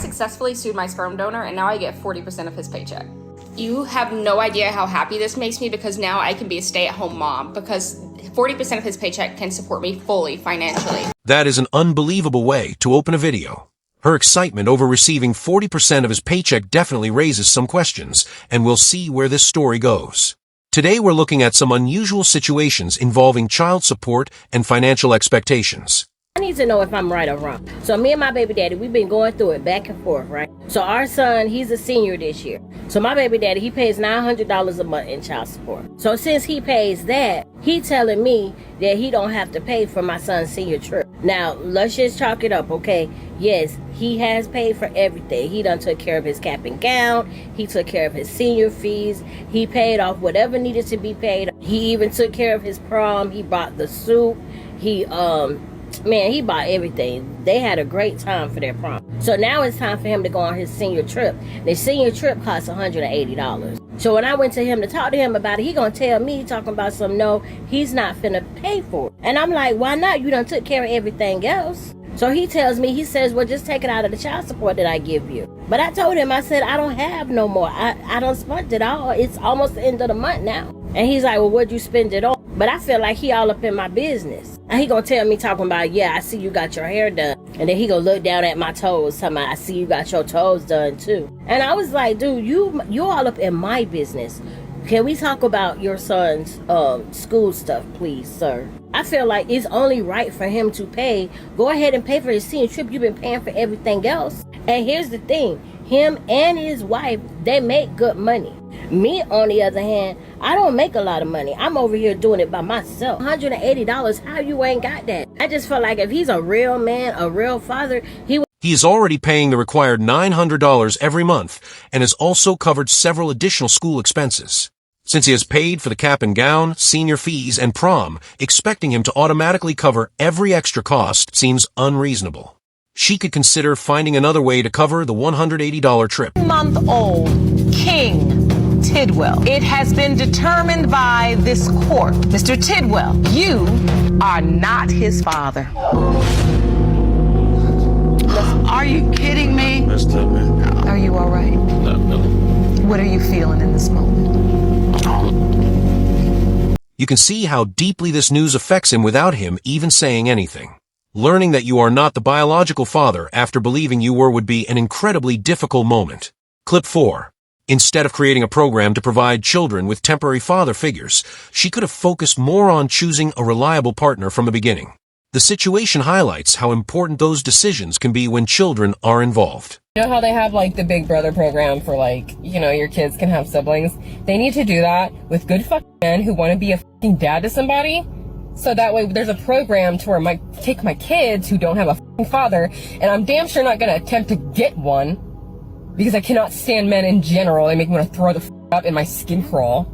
successfully sued my sperm donor, and now I get 40% of his paycheck. You have no idea how happy this makes me, because now I can be a stay-at-home mom, because 40% of his paycheck can support me fully financially. That is an unbelievable way to open a video. Her excitement over receiving 40% of his paycheck definitely raises some questions, and we'll see where this story goes. Today we're looking at some unusual situations involving child support and financial expectations. I need to know if I'm right or wrong. So me and my baby daddy, we've been going through it back and forth, right? So our son, he's a senior this year. So my baby daddy, he pays $900 a month in child support. So since he pays that, he telling me that he don't have to pay for my son's senior trip. Now, let's just chalk it up, okay? Yes, he has paid for everything. He done took care of his cap and gown. He took care of his senior fees. He paid off whatever needed to be paid. He even took care of his prom. He bought the suit. He bought everything. They had a great time for their prom. So now it's time for him to go on his senior trip. The senior trip costs $180. So when I went to him to talk to him about it, he gonna tell me, talking about some, no, he's not finna pay for it. And I'm like, why not? You done took care of everything else. So he tells me, he says, well, just take it out of the child support that I give you. But I told him, I said, I don't have no more. I don't spent it all. It's almost the end of the month now. And he's like, well, what'd you spend it on? But I feel like he all up in my business. And he gonna tell me, talking about, yeah, I see you got your hair done. And then he gonna look down at my toes, talking about, I see you got your toes done too. And I was like, dude, you all up in my business. Can we talk about your son's school stuff, please, sir? I feel like it's only right for him to pay. Go ahead and pay for his senior trip. You've been paying for everything else. And here's the thing. Him and his wife, they make good money. Me, on the other hand, I don't make a lot of money. I'm over here doing it by myself. $180, how you ain't got that? I just feel like if he's a real man, a real father, he is already paying the required $900 every month and has also covered several additional school expenses. Since he has paid for the cap and gown, senior fees, and prom, expecting him to automatically cover every extra cost seems unreasonable. She could consider finding another way to cover the $180 trip. Month-old King Tidwell. It has been determined by this court, Mr. Tidwell, you are not his father. Are you kidding me? Are you all right? No. What are you feeling in this moment? You can see how deeply this news affects him without him even saying anything. Learning that you are not the biological father after believing you were would be an incredibly difficult moment. Clip 4. Instead of creating a program to provide children with temporary father figures, she could have focused more on choosing a reliable partner from the beginning. The situation highlights how important those decisions can be when children are involved. You know how they have like the Big Brother program for your kids can have siblings? They need to do that with good fucking men who want to be a fucking dad to somebody. So that way there's a program to where I take my kids who don't have a fucking father, and I'm damn sure not going to attempt to get one because I cannot stand men in general. They make me want to throw the up in my skin crawl.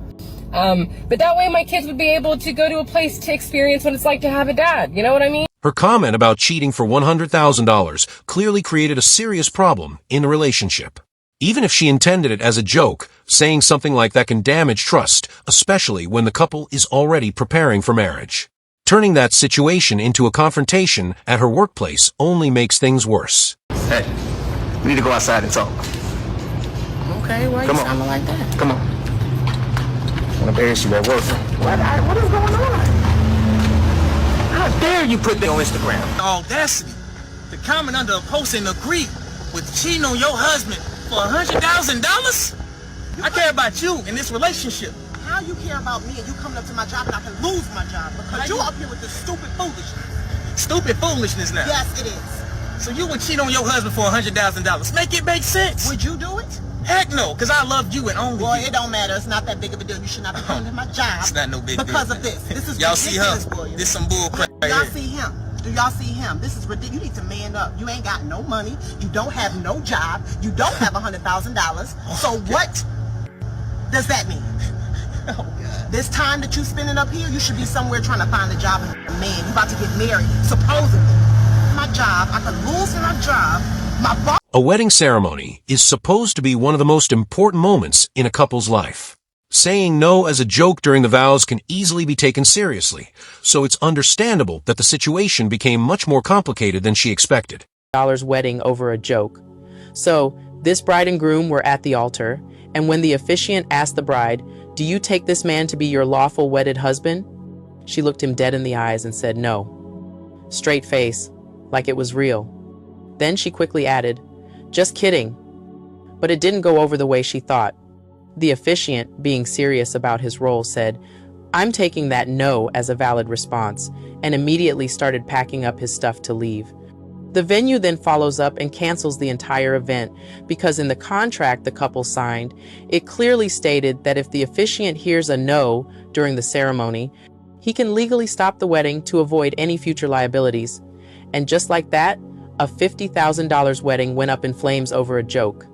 But that way my kids would be able to go to a place to experience what it's like to have a dad. You know what I mean? Her comment about cheating for $100,000 clearly created a serious problem in the relationship. Even if she intended it as a joke, saying something like that can damage trust, especially when the couple is already preparing for marriage. Turning that situation into a confrontation at her workplace only makes things worse. Hey, we need to go outside and talk. Okay, why you sounding like that? Come on. I want to embarrass you at work. What is going on? How dare you put that on Instagram? The audacity to comment under a post and agree with cheating on your husband for $100,000? I care about you in this relationship. How you care about me and you coming up to my job and I can lose my job because you up here with this stupid foolishness. Stupid foolishness now. Yes, it is. So you would cheat on your husband for $100,000. Make it make sense. Would you do it? Heck no, because I love you and only Boy, you. it don't matter. It's not that big of a deal. You should not be coming to my job. It's not no big deal. Because of this. This is y'all see her? William. This some bull crap right Y'all here. see him? Do y'all see him? This is ridiculous. You need to man up. You ain't got no money. You don't have no job. You don't have $100,000. So what does that mean? Oh, God. This time that you spending up here, you should be somewhere trying to find a job and a man. You about to get married, supposedly. My job, I could lose my job. My boss. A wedding ceremony is supposed to be one of the most important moments in a couple's life. Saying no as a joke during the vows can easily be taken seriously, so it's understandable that the situation became much more complicated than she expected. Wedding over a joke. So, this bride and groom were at the altar, and when the officiant asked the bride, "Do you take this man to be your lawful wedded husband?" she looked him dead in the eyes and said no. Straight face, like it was real. Then she quickly added, "Just kidding." But it didn't go over the way she thought. The officiant, being serious about his role, said, "I'm taking that no as a valid response," and immediately started packing up his stuff to leave. The venue then follows up and cancels the entire event because in the contract the couple signed, it clearly stated that if the officiant hears a no during the ceremony, he can legally stop the wedding to avoid any future liabilities. And just like that, a $50,000 wedding went up in flames over a joke.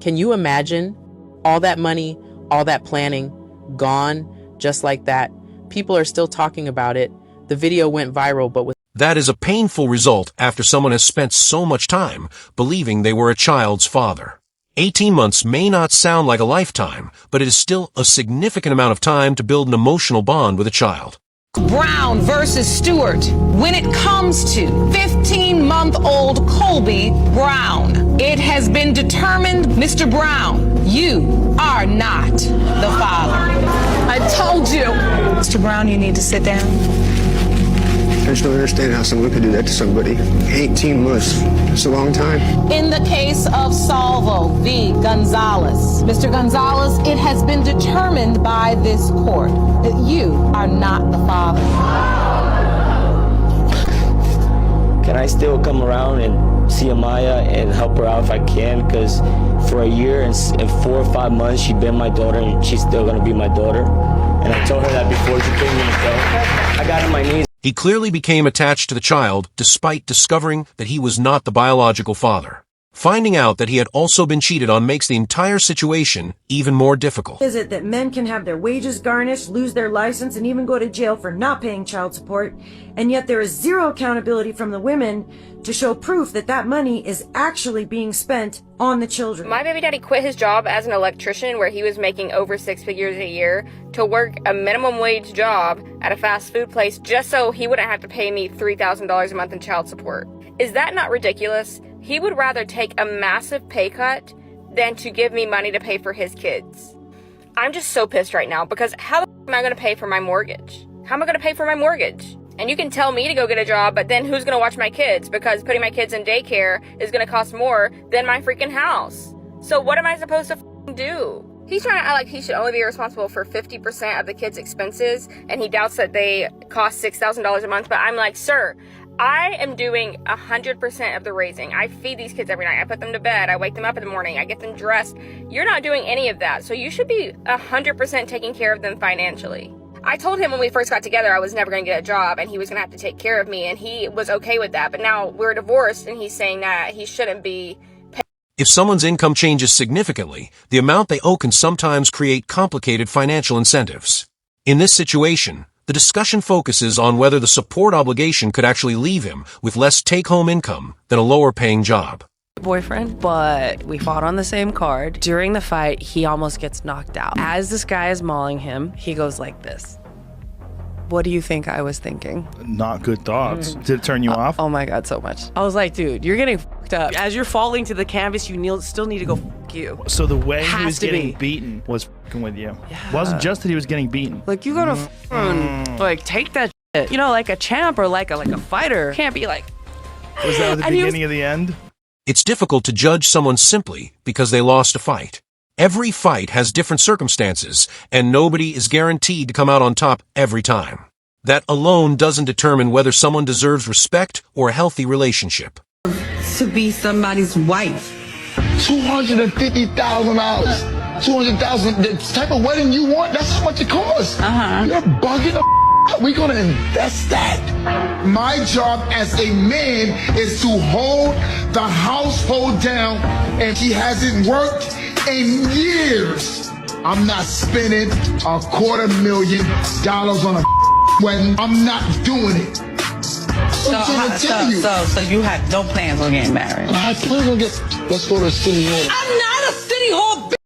Can you imagine? All that money, all that planning, gone just like that. People are still talking about it. The video went viral, but with That is a painful result after someone has spent so much time believing they were a child's father. 18 months may not sound like a lifetime, but it is still a significant amount of time to build an emotional bond with a child. Brown versus Stewart. When it comes to 15-month-old Colby Brown, it has been determined, Mr. Brown, you are not the father. I told you. Mr. Brown, you need to sit down. I just don't understand how someone could do that to somebody. 18 months. That's a long time. In the case of Salvo v. Gonzalez, Mr. Gonzalez, it has been determined by this court that you are not the father. Can I still come around and see Amaya and help her out if I can? Because for a year and 4 or 5 months, she's been my daughter and she's still going to be my daughter. And I told her that before she came in the show. I got on my knees. He clearly became attached to the child despite discovering that he was not the biological father. Finding out that he had also been cheated on makes the entire situation even more difficult. Is it that men can have their wages garnished, lose their license, and even go to jail for not paying child support, and yet there is zero accountability from the women to show proof that that money is actually being spent on the children? My baby daddy quit his job as an electrician where he was making over 6 figures a year to work a minimum wage job at a fast food place just so he wouldn't have to pay me $3,000 a month in child support. Is that not ridiculous? He would rather take a massive pay cut than to give me money to pay for his kids. I'm just so pissed right now because how the f am I going to pay for my mortgage? How am I going to pay for my mortgage? And you can tell me to go get a job, but then who's going to watch my kids? Because putting my kids in daycare is going to cost more than my freaking house. So what am I supposed to do? He's trying to act like he should only be responsible for 50% of the kids' expenses, and he doubts that they cost $6,000 a month. But I'm like, sir, I am doing 100% of the raising. I feed these kids every night. I put them to bed. I wake them up in the morning. I get them dressed. You're not doing any of that. So you should be 100% taking care of them financially. I told him when we first got together I was never going to get a job and he was going to have to take care of me, and he was okay with that. But now we're divorced and he's saying that he shouldn't be paying. If someone's income changes significantly, the amount they owe can sometimes create complicated financial incentives. In this situation, the discussion focuses on whether the support obligation could actually leave him with less take-home income than a lower-paying job. Boyfriend, but we fought on the same card. During the fight, he almost gets knocked out. As this guy is mauling him, he goes like this. What do you think I was thinking? Not good thoughts. Did it turn you off? Oh my God, so much. I was like, dude, you're getting fucked up. As you're falling to the canvas, you still need to go fuck you. So the way he was getting beaten was fucking with you. Yeah. It wasn't just that he was getting beaten. Like, you gotta like take that shit. You know, like a champ or like a fighter. Can't be like. Was that the beginning of the end? It's difficult to judge someone simply because they lost a fight. Every fight has different circumstances, and nobody is guaranteed to come out on top every time. That alone doesn't determine whether someone deserves respect or a healthy relationship. To be somebody's wife. $250,000. $200,000. The type of wedding you want, that's how much it costs. You're bugging the We're gonna invest that. My job as a man is to hold the household down, and he hasn't worked in years. I'm not spending $250,000 on a wedding. I'm not doing it. So you have no plans on getting married? I plan on let's go to City Hall. I'm not a City Hall bitch.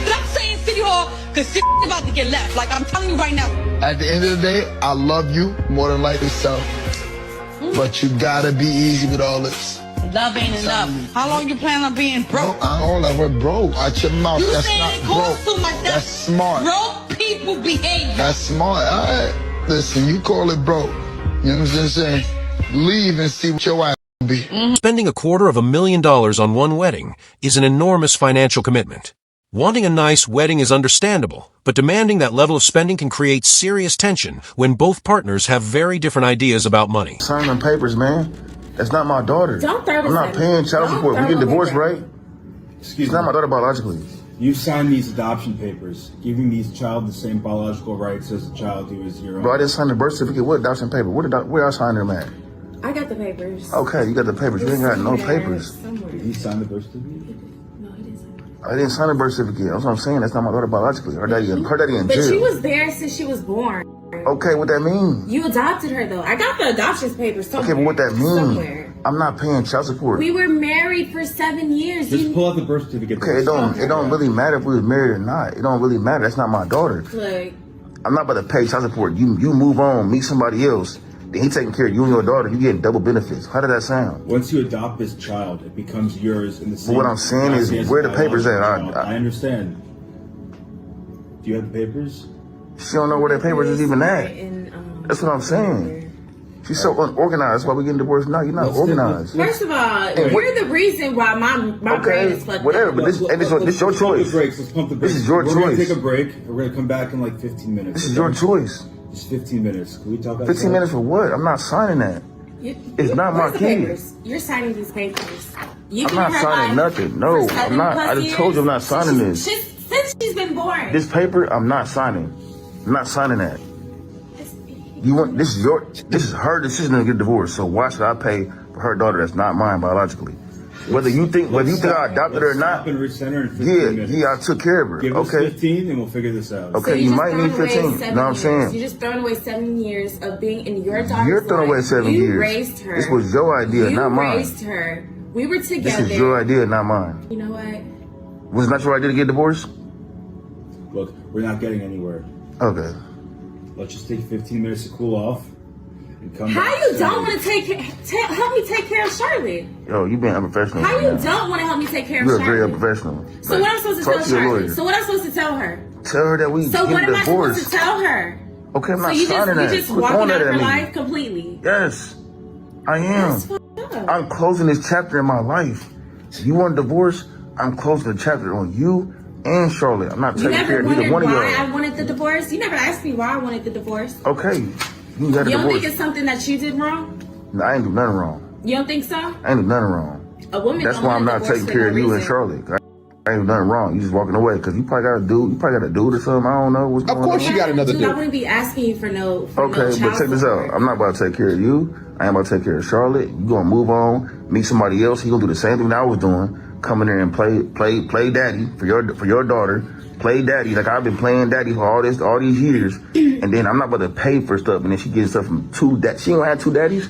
Stop saying City Hall, because shit is about to get left. Like, I'm telling you right now. At the end of the day, I love you more than life itself. But you gotta be easy with all this. Love ain't enough. How long you plan on being broke? All of it broke. Out your mouth. You That's saying not it costs broke. too much? That's smart. Broke people behavior. That's smart. All right. Listen, you call it broke. You know what I'm saying? Leave and see what your ass will be. Spending $250,000 on one wedding is an enormous financial commitment. Wanting a nice wedding is understandable, but demanding that level of spending can create serious tension when both partners have very different ideas about money. Sign them papers, man. That's not my daughter. Don't throw I'm not paying child support. We get divorced, right? Excuse It's not my daughter biologically. You signed these adoption papers, giving these child the same biological rights as the child who is your own. Bro, I didn't sign the birth certificate. What adoption paper? Where I signed them at? I got the papers. Okay, you got the papers. You ain't got no papers. Did he sign the birth certificate? I didn't sign the birth certificate. That's what I'm saying. That's not my daughter biologically. Her daddy in But jail. she was there since she was born. Okay, what that mean? You adopted her though. I got the adoption papers somewhere. Okay, but what that mean? Somewhere. I'm not paying child support. We were married for 7 years. Just pull out the birth certificate. Okay, it don't really matter if we was married or not. It don't really matter. That's not my daughter. Look, I'm not about to pay child support. You move on, meet somebody else. Then he taking care of you and your daughter. You getting double benefits. How did that sound? Once you adopt this child, it becomes yours in the same. But what I'm saying is, where the papers at? I understand. Do you have the papers? She don't know where the papers is even at. That's what I'm saying. She's so unorganized. That's why we getting divorced now. You're not organized. first of all, you're the reason why my brain is fucked whatever. up. But this your choice. Let's pump the brakes. This is your We're gonna choice. take a break. We're gonna come back in like 15 minutes. This is your choice. Just 15 minutes. Can we talk about 15 minutes for what? I'm not signing that. It's not my Where's the key. papers? You're signing these papers. You I'm not signing nothing. No, I'm not. I just told you I'm not signing this. Since she's been born. This paper, I'm not signing. I'm not signing that. You want this is her decision to get divorced. So why should I pay for her daughter that's not mine biologically? Whether you think I adopted her or not. Yeah, I took care of her. Give us Okay. 15 and we'll figure this out. Okay, you might need 15. You know what I'm saying? You're just throwing away 7 years of being in your daughter's You're throwing away 7 years. You raised her. This was your idea, not mine. You raised her. We were together. This is your idea, not mine. You know what? Was it not your idea to get divorced? Look, we're not getting anywhere. Okay. Let's just take 15 minutes to cool off. And come How back you don't want to help me take care of Charlotte? Yo, you being unprofessional. How right you now. don't want to help me take care of You're Charlotte? very unprofessional. So what I'm supposed to Talk tell to your Charlotte? lawyer. So what I'm supposed to tell her? Tell her that we So what get am I supposed divorced. to tell her? Okay, I'm So not you signing that. just Quit walking throwing out that of at her me. life completely? Yes, I am. I'm closing this chapter in my life. You want a divorce? I'm closing the chapter on you and Charlotte. I'm not You taking care never of either wondered one of why y'all. I wanted the divorce? You never asked me why I wanted the divorce. Okay, you got a You don't divorce. think it's something that you did wrong? No, I ain't do nothing wrong. You don't think so? I ain't do nothing wrong. A woman That's don't why I'm want a not divorce taking for care no of you and reason. Charlotte. I ain't do nothing wrong. You just walking away because you probably got a dude. You probably got a dude or something. I don't know what's going on. Dude, I wouldn't be asking you for no. For no Okay, but child check this support. out. I'm not about to take care of you. I ain't about to take care of Charlotte. You gonna move on, meet somebody else. He gonna do the same thing that I was doing. Come in there and play daddy for your daughter. Play daddy like I've been playing daddy for all these years. And then I'm not about to pay for stuff. And then she gets stuff from two dads. She don't have two daddies.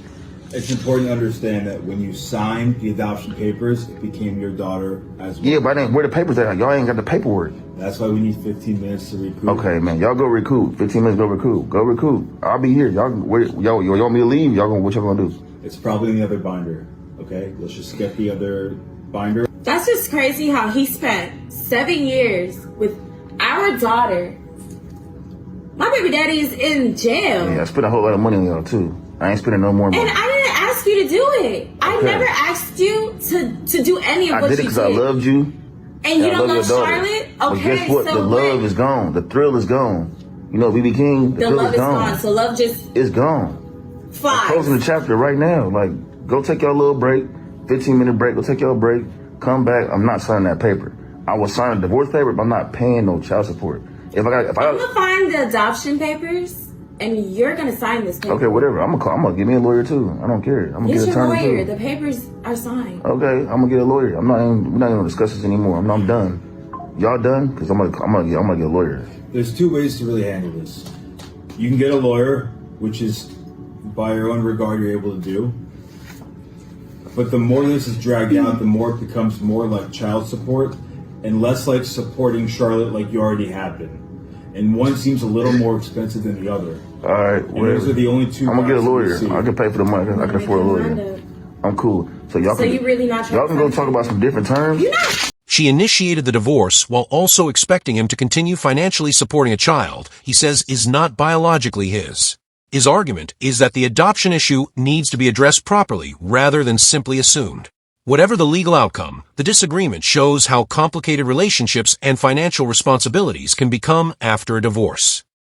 It's important to understand that when you signed the adoption papers, it became your daughter as well. Yeah, but I didn't. Where the papers at? Y'all ain't got the paperwork. That's why we need 15 minutes to recoup. Okay, man. Y'all go recoup. 15 minutes. Go recoup. Go recoup. I'll be here. Y'all want me to leave? What y'all gonna do? It's probably in the other binder. Okay, let's just get the other binder. That's just crazy how he spent 7 years with our daughter. My baby daddy is in jail. Yeah, I spent a whole lot of money on y'all too. I ain't spending no more money. And I didn't ask you to do it. I Okay. never asked you to do any of I what did it you because I loved you. And you I don't love your daughter. Charlotte? But Okay, guess what? so The love is gone. The thrill is gone. You know, BB King, the the thrill love is is gone. gone. So love just It's gone. flies. I'm closing the chapter right now. Like, go take your little break, 15-minute break. Go take your break. Come back. I'm not signing that paper. I will sign a divorce paper, but I'm not paying no child support. If I I'm gonna find the adoption papers, and you're gonna sign this paper. okay, whatever. I'm gonna give me a lawyer too. I don't care. I'm gonna Get get an your attorney lawyer. too. The papers are signed. Okay, I'm gonna get a lawyer. We're not gonna discuss this anymore. I'm done. Y'all done? Because I'm gonna get a lawyer. There's two ways to really handle this. You can get a lawyer, which is by your own regard you're able to do. But the more this is dragged out, the more it becomes more like child support and less like supporting Charlotte like you already have been. And one seems a little more expensive than the other. All right, And those are the only two. I'm gonna get a lawyer. routes that we see. I can pay for the money. I can afford a lawyer. I'm cool. So y'all So can, you really not y'all can go talk about some different terms? She initiated the divorce while also expecting him to continue financially supporting a child he says is not biologically his. His argument is that the adoption issue needs to be addressed properly rather than simply assumed. Whatever the legal outcome, the disagreement shows how complicated relationships and financial responsibilities can become after a divorce.